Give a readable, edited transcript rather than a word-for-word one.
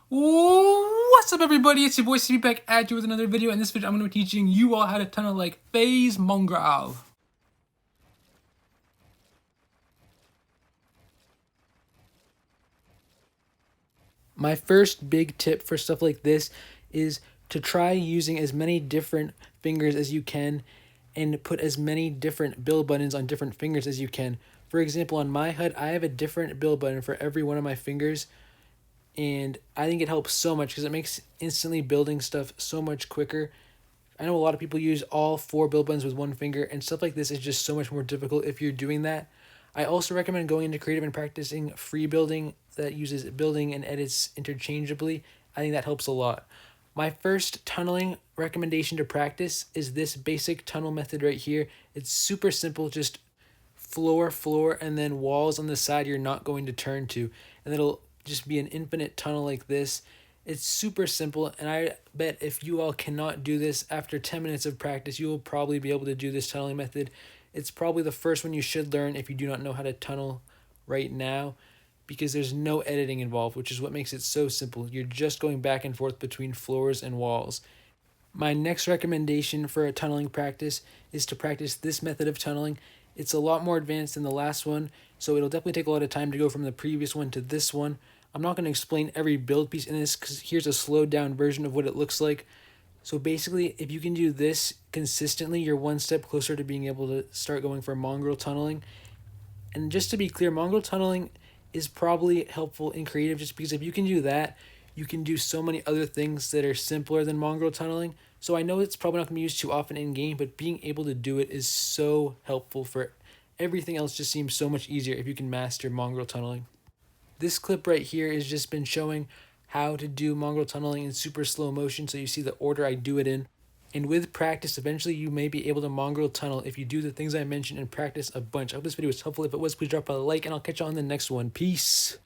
What's up, everybody? It's your boy CB back at you with another video. In this video, I'm going to be teaching you all how to tunnel like phase Mongraal. My first big tip for stuff like this is to try using as many different fingers as you can and put as many different build buttons on different fingers as you can. For example, on my HUD, I have a different build button for every one of my fingers, and I think it helps so much because it makes instantly building stuff so much quicker. I know a lot of people use all 4 build buttons with one finger, and stuff like this is just so much more difficult if you're doing that. I also recommend going into creative and practicing free building that uses building and edits interchangeably. I think that helps a lot. My first tunneling recommendation to practice is this basic tunnel method right here. It's super simple, just floor, and then walls on the side you're not going to turn to. And it'll just be an infinite tunnel like this. It's super simple, and I bet if you all cannot do this, after 10 minutes of practice, you will probably be able to do this tunneling method. It's probably the first one you should learn if you do not know how to tunnel right now, because there's no editing involved, which is what makes it so simple. You're just going back and forth between floors and walls. My next recommendation for a tunneling practice is to practice this method of tunneling. It's a lot more advanced than the last one, so it'll definitely take a lot of time to go from the previous one to this one. I'm not going to explain every build piece in this because here's a slowed down version of what it looks like. So basically, if you can do this consistently, you're one step closer to being able to start going for mongrel tunneling. And just to be clear, mongrel tunneling is probably helpful in creative just because if you can do that, you can do so many other things that are simpler than mongrel tunneling. So I know it's probably not going to be used too often in game, but being able to do it is so helpful for everything else. Just seems so much easier if you can master mongrel tunneling. This clip right here has just been showing how to do mongrel tunneling in super slow motion, so you see the order I do it in. And with practice, eventually you may be able to mongrel tunnel if you do the things I mentioned and practice a bunch. I hope this video was helpful. If it was, please drop a like, and I'll catch you on the next one. Peace.